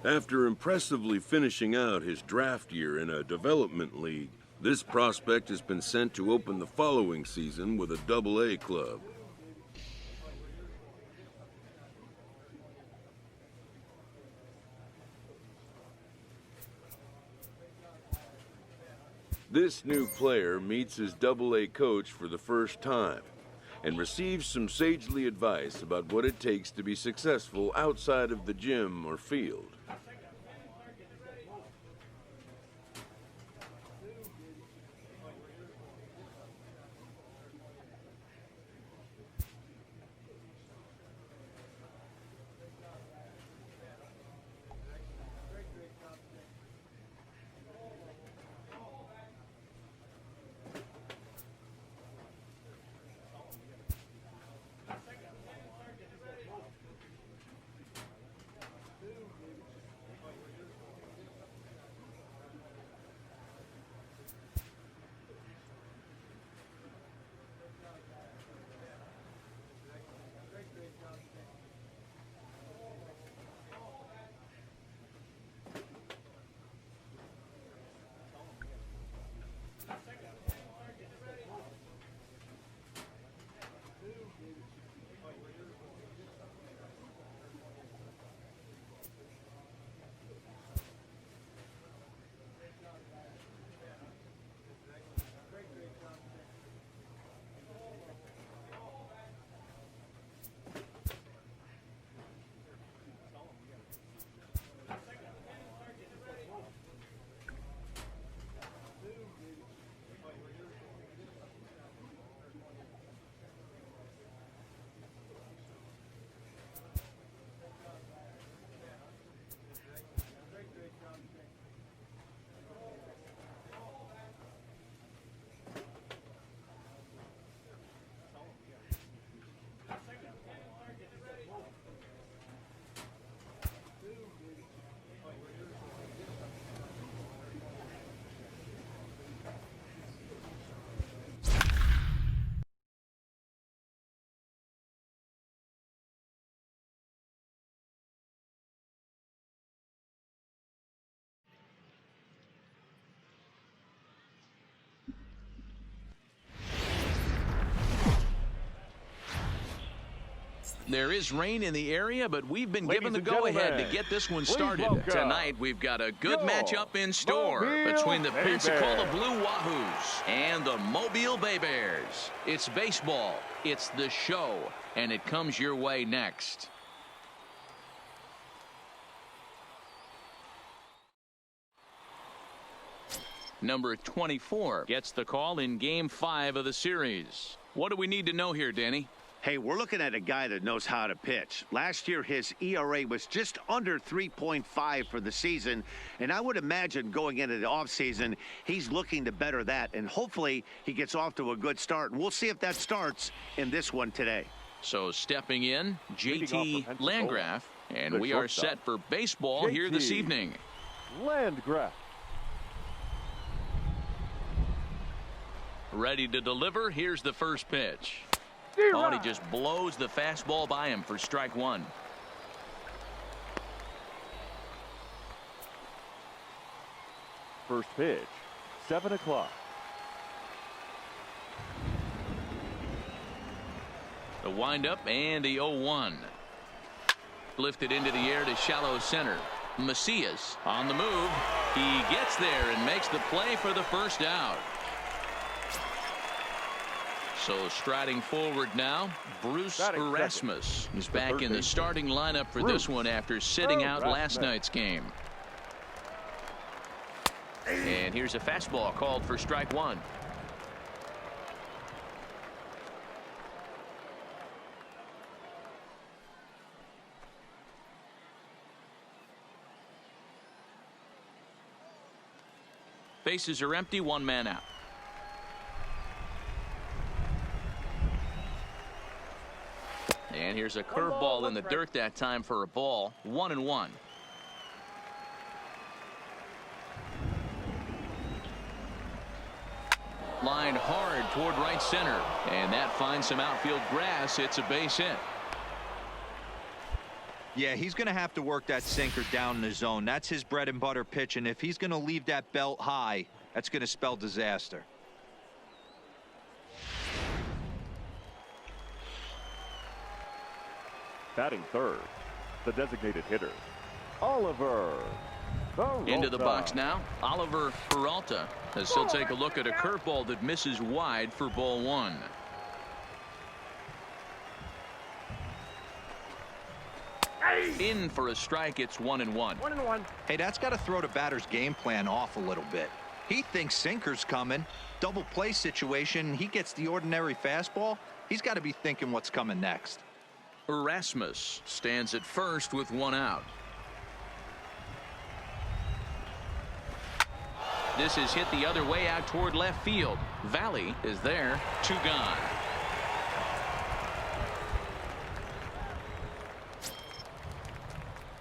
After impressively finishing out his draft year in a development league, this prospect has been sent to open the following season with a Double-A club. This new player meets his Double-A coach for the first time and receives some sagely advice about what it takes to be successful outside of the gym or field. There is rain in the area, but we've been given the go-ahead to get this one started. Tonight, we've got a good matchup in store between the Pensacola Blue Wahoos and the Mobile Bay Bears. It's baseball, it's the show, and it comes your way next. Number 24 gets the call in Game 5 of the series. What do we need to know here, Danny? Hey, we're looking at a guy that knows how to pitch. Last year, his ERA was just under 3.5 for the season, and I would imagine going into the offseason, he's looking to better that, and hopefully he gets off to a good start. And we'll see if that starts in this one today. So stepping in, JT Landgraf, and we are set for baseball here this evening. Landgraf. Ready to deliver. Here's the first pitch. Oh, and he just blows the fastball by him for strike one. First pitch, 7 o'clock. The windup and the 0-1. Lifted into the air to shallow center. Macias on the move. He gets there and makes the play for the first out. So striding forward now, Bruce Erasmus is back in the starting lineup for this one after sitting out last night's game. And here's a fastball called for strike one. Bases are empty, one man out. And here's a curveball in the dirt that time for a ball. 1-1. Lined hard toward right center, and that finds some outfield grass. It's a base hit. Yeah, he's going to have to work that sinker down in the zone. That's his bread and butter pitch, and if he's going to leave that belt high, that's going to spell disaster. Batting third, the designated hitter, Oliver Peralta. Into the box now, Oliver Peralta, as he'll take a look at a curveball that misses wide for ball one. In for a strike. It's 1-1. 1-1. Hey, that's got to throw the batter's game plan off a little bit. He thinks sinker's coming. Double play situation. He gets the ordinary fastball. He's got to be thinking what's coming next. Erasmus stands at first with one out. This is hit the other way out toward left field. Valley is there. 2 gone.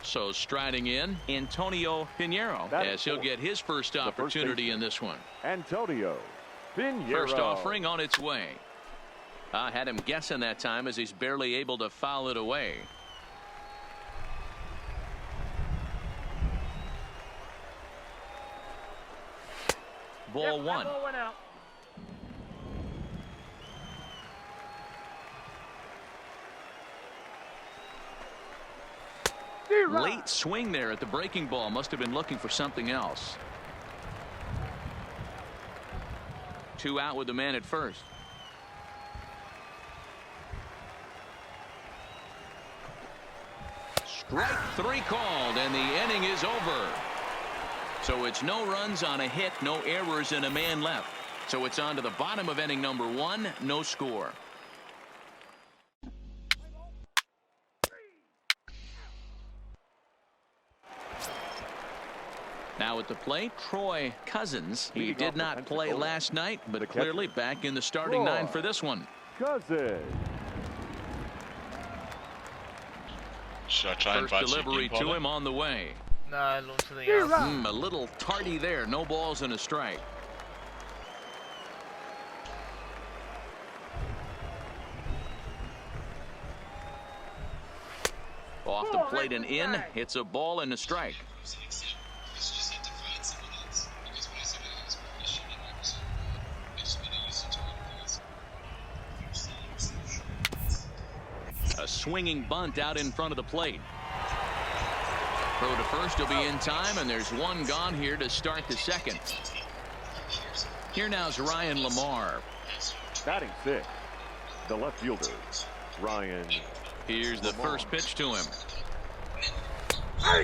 So striding in, Antonio Pinheiro, as he'll get his first opportunity in this one. Antonio Pinheiro. First offering on its way. I had him guessing that time as he's barely able to foul it away. Ball one. That ball went out. Late swing there at the breaking ball. Must have been looking for something else. 2 out with the man at first. Strike 3 called, and the inning is over. So it's no runs on a hit, no errors, and a man left. So it's on to the bottom of inning number 1, no score. Now at the plate, Troy Cousins. He did not play last night, but clearly back in the starting 9 for this one. Cousins. First delivery to him on the way. No, something else. A little tardy there. No balls and a strike. Off the plate and in. It's a ball and a strike. A swinging bunt out in front of the plate. Throw to first will be in time, and there's 1 gone here to start the second. Here now's Ryan Lamar. Batting 6, the left fielder, Ryan. Here's the first pitch to him.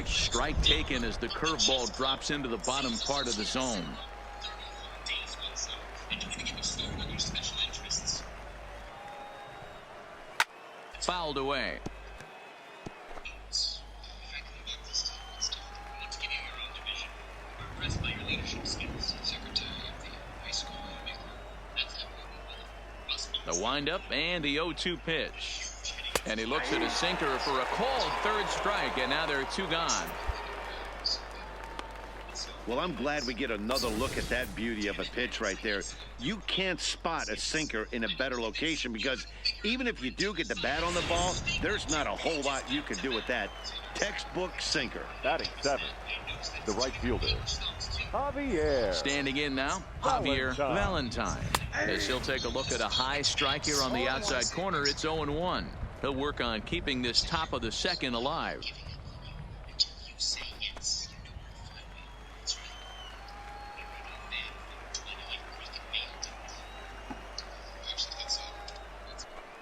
Strike taken as the curveball drops into the bottom part of the zone. Fouled away. The windup and the 0-2 pitch. And he looks at a sinker for a called 3rd strike, and now there are 2 gone. Well, I'm glad we get another look at that beauty of a pitch right there. You can't spot a sinker in a better location because even if you do get the bat on the ball, there's not a whole lot you can do with that. Textbook sinker. Batting 7, the right fielder, Javier. Standing in now, Javier Valentine. As he'll take a look at a high strike here on the outside corner, it's 0-1. He'll work on keeping this top of the second alive.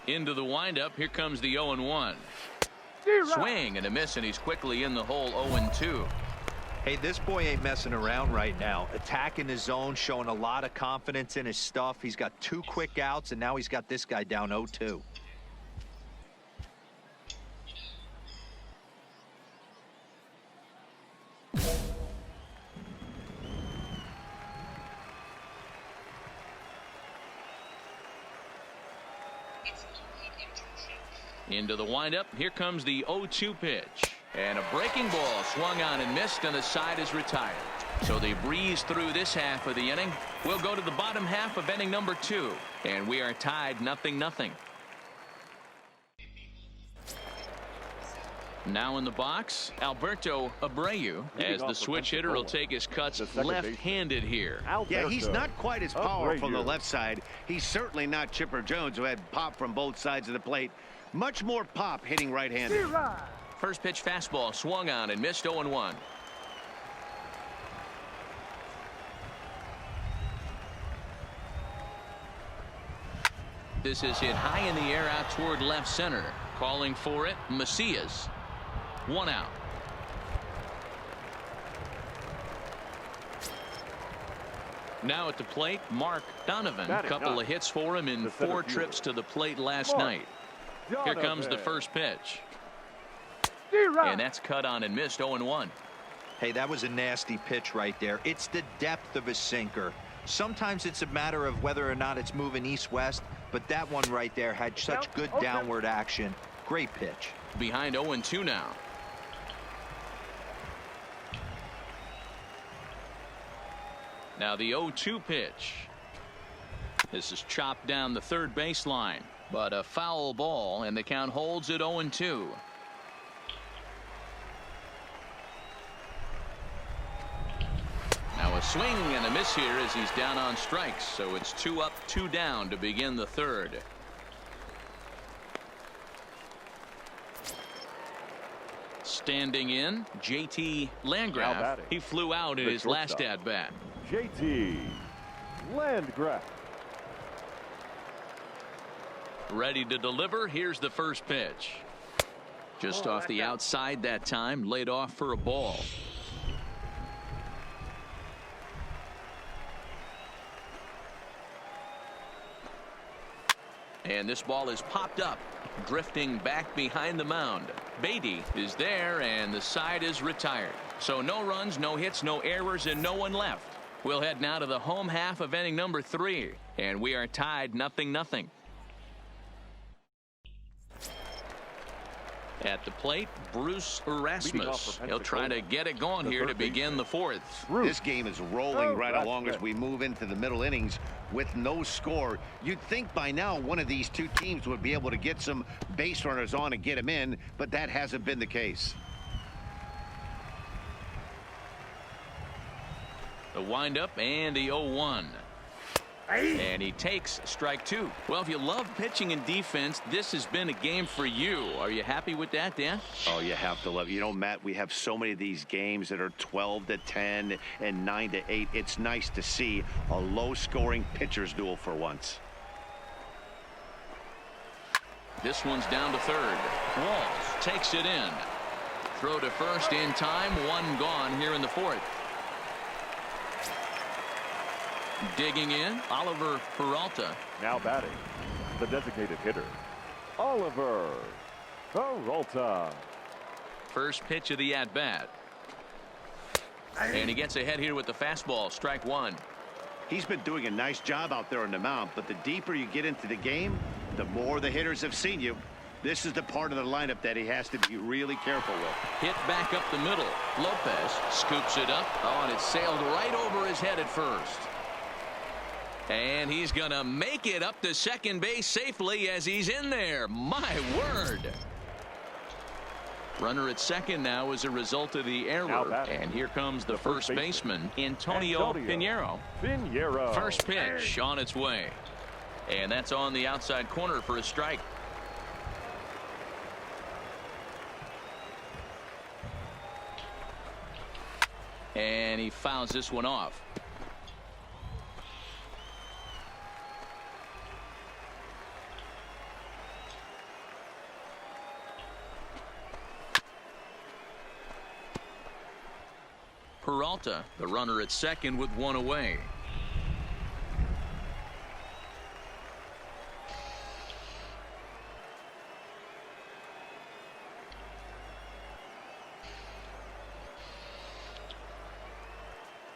Into the windup. Here comes the 0-1. Swing and a miss, and he's quickly in the hole. 0-2. Hey, this boy ain't messing around right now. Attacking his zone, showing a lot of confidence in his stuff. He's got 2 quick outs, and now he's got this guy down 0-2. Into the windup. Here comes the 0-2 pitch. And a breaking ball swung on and missed, and the side is retired. So they breeze through this half of the inning. We'll go to the bottom half of inning number 2. And we are tied 0-0. Now in the box, Alberto Abreu, as the switch hitter will take his cuts left-handed here. Yeah, he's not quite as powerful on the left side. He's certainly not Chipper Jones, who had pop from both sides of the plate. Much more pop hitting right-handed. First pitch fastball swung on and missed 0-1. This is hit high in the air out toward left center. Calling for it, Macias. 1 out. Now at the plate, Mark Donovan. A couple of hits for him in 4 trips to the plate last night. Here comes the first pitch. And that's cut on and missed 0-1. Hey, that was a nasty pitch right there. It's the depth of his sinker. Sometimes it's a matter of whether or not it's moving east-west, but that one right there had such good downward action. Great pitch. Behind 0-2 now. Now the 0-2 pitch. This is chopped down the third baseline, but a foul ball, and the count holds at 0-2. Now a swing and a miss here as he's down on strikes, so it's 2 up, 2 down to begin the third. Standing in, JT Landgraf. He flew out in his last at-bat. JT Landgraf. Ready to deliver. Here's the first pitch. Just off the outside that time, laid off for a ball. And this ball is popped up, drifting back behind the mound. Beatty is there, and the side is retired. So no runs, no hits, no errors, and no one left. We'll head now to the home half of inning number 3, and we are tied 0-0. At the plate, Bruce Erasmus. He'll try to get it going here to begin the 4th. This game is rolling right along as we move into the middle innings with no score. You'd think by now one of these two teams would be able to get some base runners on and get them in, but that hasn't been the case. The windup and the 0-1. And he takes strike 2. Well, if you love pitching and defense, this has been a game for you. Are you happy with that, Dan? Oh, you have to love it. You know, Matt, we have so many of these games that are 12-10 and 9-8. It's nice to see a low-scoring pitcher's duel for once. This one's down to third. Walls takes it in. Throw to first in time. 1 gone here in the 4th. Digging in, Oliver Peralta. Now batting, the designated hitter, Oliver Peralta. First pitch of the at-bat. And he gets ahead here with the fastball, strike 1. He's been doing a nice job out there on the mound, but the deeper you get into the game, the more the hitters have seen you. This is the part of the lineup that he has to be really careful with. Hit back up the middle. Lopez scoops it up. Oh, and it sailed right over his head at first. And he's going to make it up to second base safely as he's in there. My word. Runner at second now as a result of the error. And here comes the first baseman, Antonio Pinheiro. First pitch on its way. And that's on the outside corner for a strike. And he fouls this one off. Peralta, the runner at second with 1 away.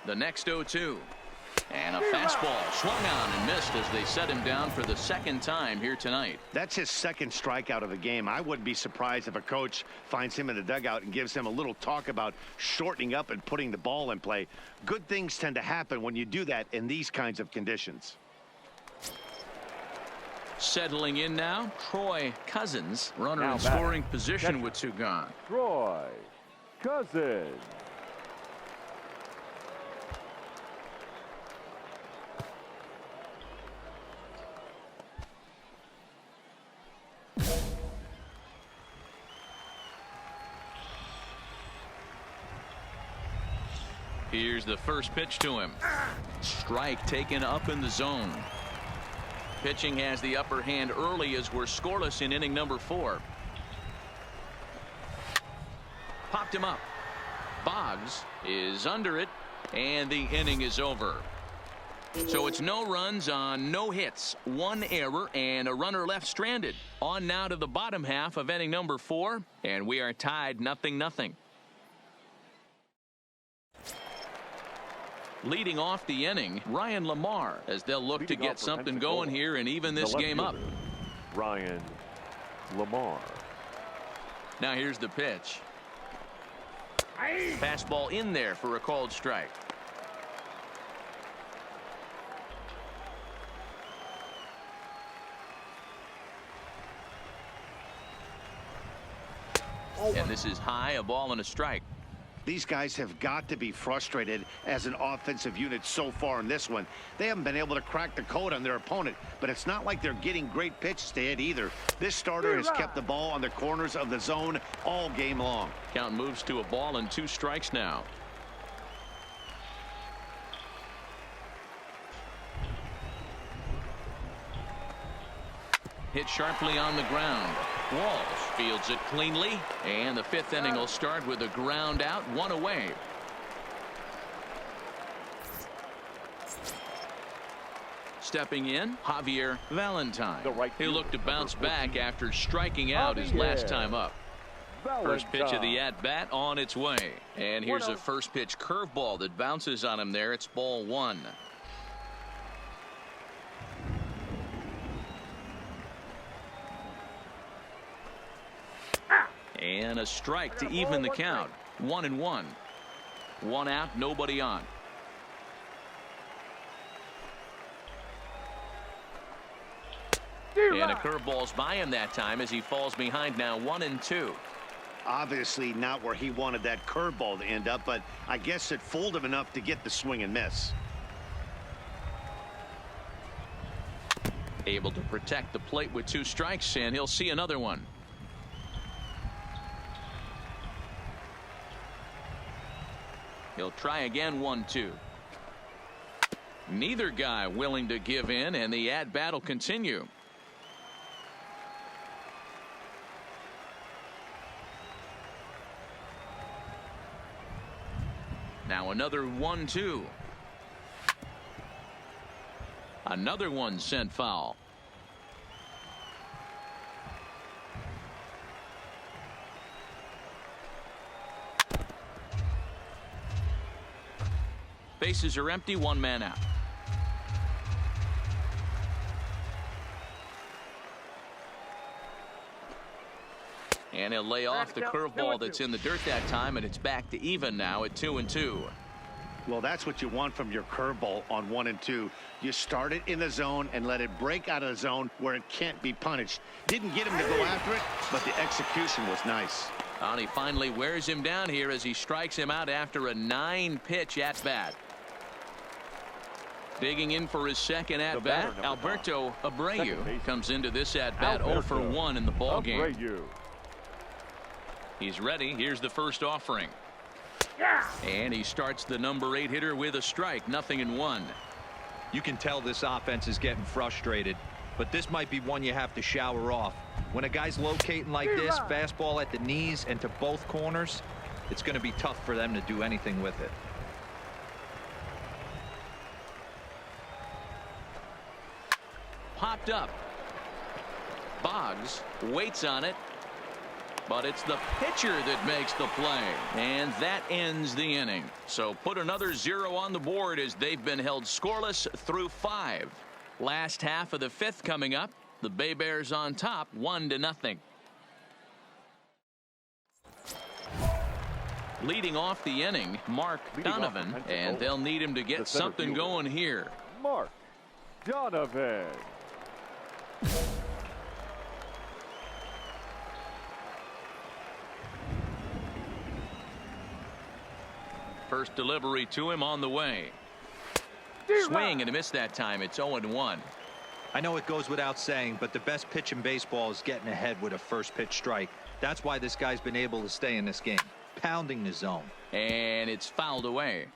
The next 0-2. And a fastball swung on and missed as they set him down for the second time here tonight. That's his second strikeout of the game. I wouldn't be surprised if a coach finds him in the dugout and gives him a little talk about shortening up and putting the ball in play. Good things tend to happen when you do that in these kinds of conditions. Settling in now, Troy Cousins, runner Now in batting. scoring position Catcher. with two gone. Troy Cousins. Here's the first pitch to him. Strike taken up in the zone. Pitching has the upper hand early as we're scoreless in inning number 4. Popped him up. Boggs is under it, and the inning is over. So it's no runs on no hits, 1 error, and a runner left stranded. On now to the bottom half of inning number 4, and we are tied 0-0. Leading off the inning, Ryan Lamar, as they'll look to get something going here and even this game up. Ryan Lamar. Now here's the pitch. Fastball in there for a called strike. And this is high, a ball and a strike. These guys have got to be frustrated as an offensive unit so far in this one. They haven't been able to crack the code on their opponent, but it's not like they're getting great pitches to hit either. This starter has kept the ball on the corners of the zone all game long. Count moves to a ball and 2 strikes now. Hit sharply on the ground. Walls fields it cleanly, and the 5th inning will start with a ground out, 1 away. Stepping in, Javier Valentine. He'll look to bounce back after striking out his last time up. First pitch of the at-bat on its way. And here's a first pitch curveball that bounces on him there. It's ball 1. And a strike to even the count. 1-1. 1 out, nobody on. And a curveball's by him that time as he falls behind now 1-2. Obviously not where he wanted that curveball to end up, but I guess it fooled him enough to get the swing and miss. Able to protect the plate with 2 strikes, and he'll see another one. He'll try again, 1-2. Neither guy willing to give in, and the at-bat will continue. Now another 1-2. Another one sent foul. Bases are empty, 1 man out. And he'll lay off the curveball that's in the dirt that time, and it's back to even now at 2-2. Well, that's what you want from your curveball on 1-2. You start it in the zone and let it break out of the zone where it can't be punished. Didn't get him to go after it, but the execution was nice. And he finally wears him down here as he strikes him out after a 9-pitch at-bat. Digging in for his second at-bat, Alberto Abreu comes into this at-bat 0 for 1 in the ball game. He's ready. Here's the first offering. And he starts the number 8 hitter with a strike, 0-1. You can tell this offense is getting frustrated, but this might be one you have to shower off. When a guy's locating like this, fastball at the knees and to both corners, it's going to be tough for them to do anything with it. Popped up. Boggs waits on it, but it's the pitcher that makes the play, and that ends the inning. So put another 0 on the board as they've been held scoreless through 5. Last half of the 5th coming up. The Bay Bears on top, 1-0. Leading off the inning, Mark Donovan, and they'll need him to get something going here. Mark Donovan. First delivery to him on the way. Swing and a miss that time. It's 0-1. I know it goes without saying, but the best pitch in baseball is getting ahead with a first pitch strike. That's why this guy's been able to stay in this game, pounding the zone. And it's fouled away.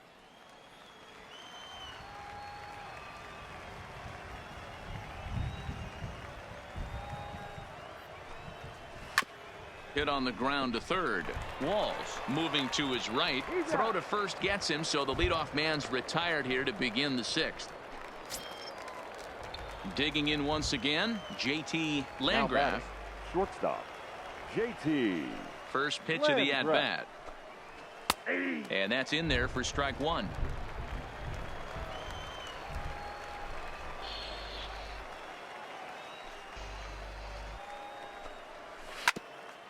Hit on the ground to third. Walls moving to his right. Throw to first gets him, so the leadoff man's retired here to begin the sixth. Digging in once again, JT Landgraf. Shortstop, JT. First pitch of the at-bat. And that's in there for strike one.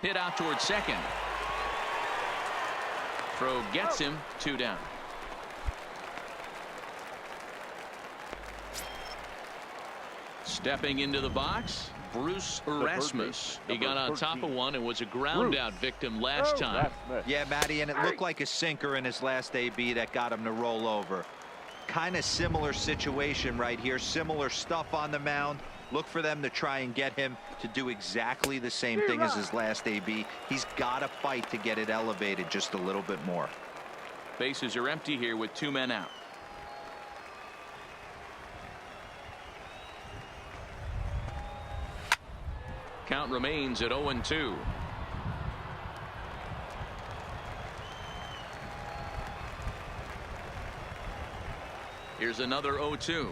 Hit out towards second. Throw gets him, 2 down. Stepping into the box, Bruce Erasmus. He got on top of one and was a ground out victim last time. Yeah, Matty, and it looked like a sinker in his last AB that got him to roll over. Kind of similar situation right here. Similar stuff on the mound. Look for them to try and get him to do exactly the same thing as his last AB. He's got to fight to get it elevated just a little bit more. Bases are empty here with 2 men out. Count remains at 0-2. Here's another 0-2.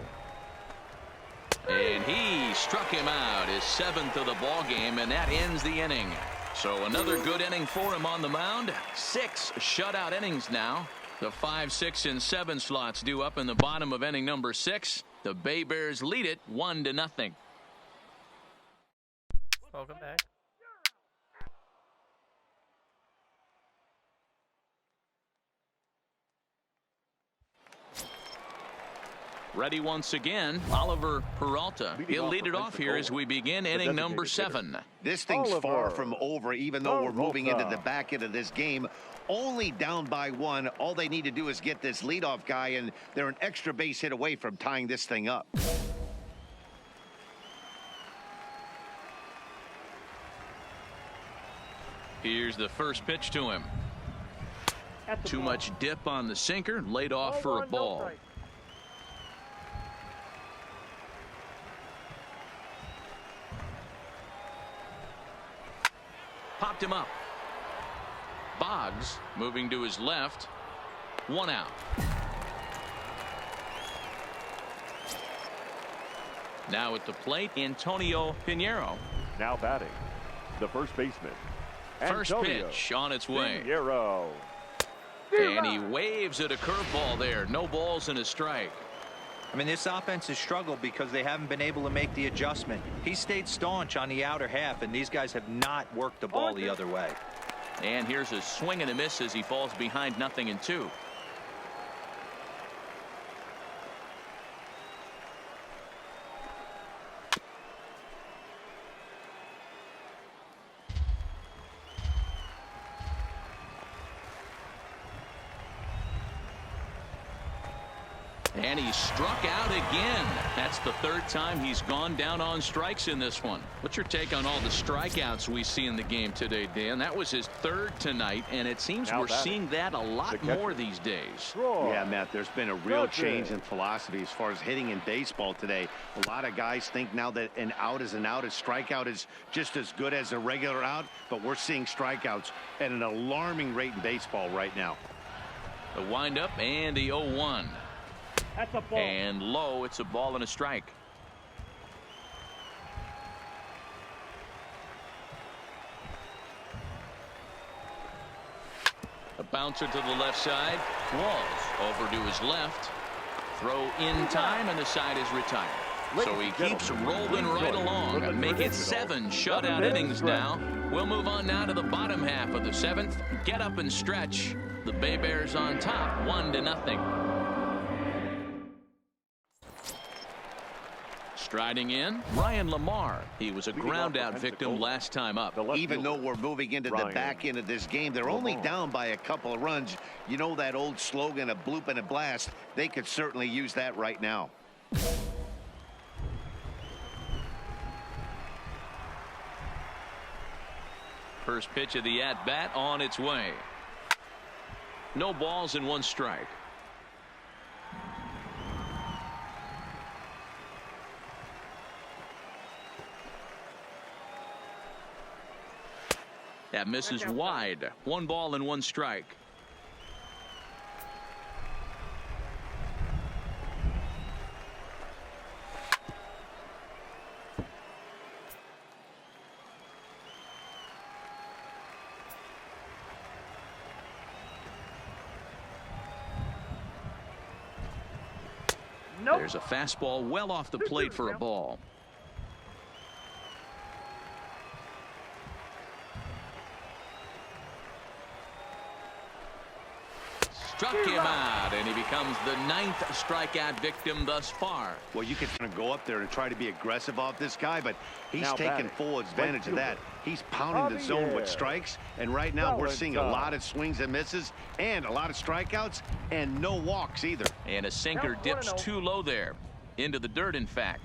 And he struck him out, his 7th of the ball game, and that ends the inning. So another good inning for him on the mound. 6 shutout innings now. The 5, 6, and 7 slots due up in the bottom of inning number 6. The Bay Bears lead it 1-0. Welcome back. Ready once again, Oliver Peralta. He'll lead it off here as we begin inning number 7. This thing's far from over, even though we're moving into the back end of this game. Only down by 1. All they need to do is get this leadoff guy, and they're an extra base hit away from tying this thing up. Here's the first pitch to him. Too much dip on the sinker, laid off for a ball. Popped him up. Boggs moving to his left. 1 out. Now at the plate, Antonio Pinheiro. Now batting, the first baseman. First Antonio pitch on its way. Pinheiro. And he waves at a curveball there. No balls and a strike. I mean, this offense has struggled because they haven't been able to make the adjustment. He stayed staunch on the outer half, and these guys have not worked the ball the other way. And here's a swing and a miss as he falls behind 0-2. And he struck out again. That's the 3rd time he's gone down on strikes in this one. What's your take on all the strikeouts we see in the game today, Dan? That was his 3rd tonight, and it seems we're seeing that a lot more these days. Yeah, Matt, there's been a real change in philosophy as far as hitting in baseball today. A lot of guys think now that an out is an out, a strikeout is just as good as a regular out, but we're seeing strikeouts at an alarming rate in baseball right now. The windup and the 0-1. That's a ball. And low, it's a ball and a strike. A bouncer to the left side. Walls over to his left. Throw in time, and the side is retired. So he keeps rolling right along. Make it 7 shutout innings now. We'll move on now to the bottom half of the 7th. Get up and stretch. The Bay Bears on top, 1-0. Striding in, Ryan Lamar. He was a ground-out victim last time up. Even though we're moving into the back end of this game, they're only down by a couple of runs. You know that old slogan, a bloop and a blast? They could certainly use that right now. First pitch of the at-bat on its way. No balls and one strike. That misses wide. 1 ball and 1 strike. There's a fastball well off the plate for a ball. Struck him out, and he becomes the 9th strikeout victim thus far. Well, you can kind of go up there and try to be aggressive off this guy, but he's taking full advantage of that. He's pounding the zone with strikes, and right now we're seeing a lot of swings and misses and a lot of strikeouts and no walks either. And a sinker dips too low there. Into the dirt, in fact.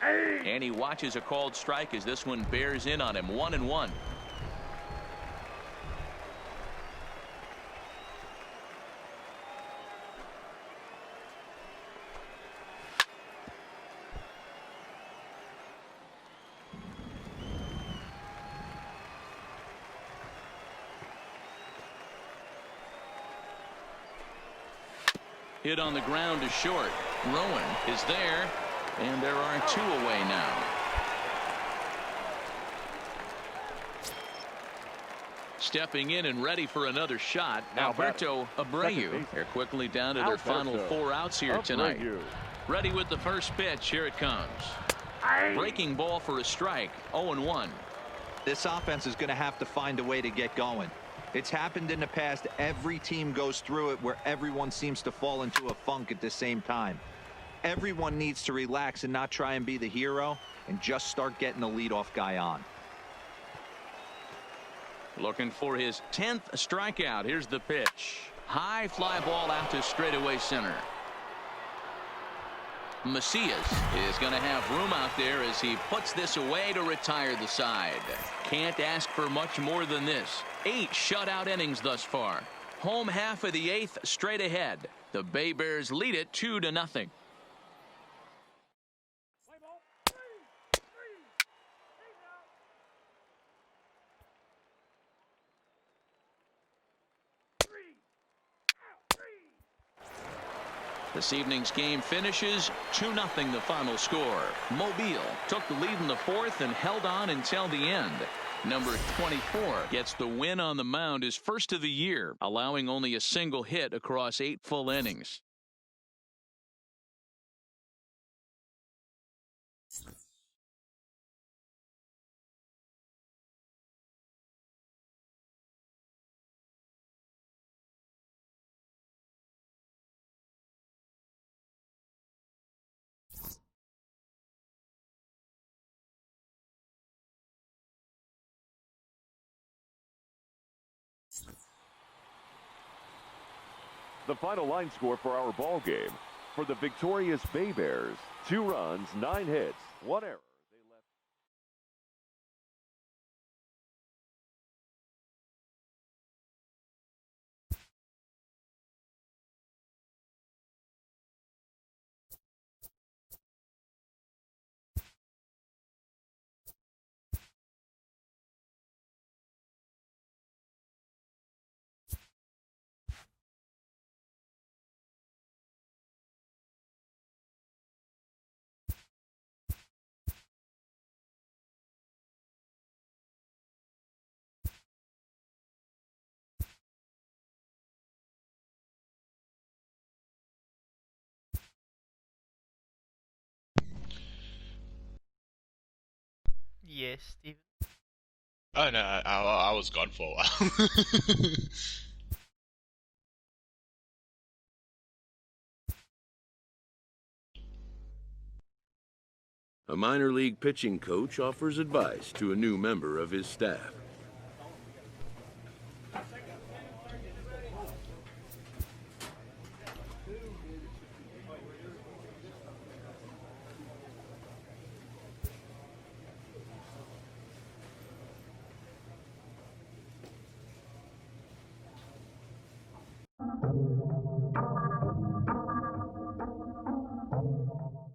And he watches a called strike as this one bears in on him. 1-1. Hit on the ground is short. Rowan is there. And there are 2 away now. Stepping in and ready for another shot, Alberto Abreu. They're quickly down to their final 4 outs here tonight. Ready with the first pitch. Here it comes. Breaking ball for a strike. 0-1. This offense is going to have to find a way to get going. It's happened in the past. Every team goes through it where everyone seems to fall into a funk at the same time. Everyone needs to relax and not try and be the hero and just start getting the leadoff guy on. Looking for his 10th strikeout. Here's the pitch. High fly ball out to straightaway center. Macias is going to have room out there as he puts this away to retire the side. Can't ask for much more than this. 8 shutout innings thus far. Home half of the 8th straight ahead. The Bay Bears lead it 2-0. This evening's game finishes 2-0 the final score. Mobile took the lead in the 4th and held on until the end. Number 24 gets the win on the mound, his first of the year, allowing only a single hit across 8 full innings. The final line score for our ball game. For the victorious Bay Bears, 2 runs, 9 hits, 1 error. Yes, Steven. Oh no, I was gone for a while. A minor league pitching coach offers advice to a new member of his staff.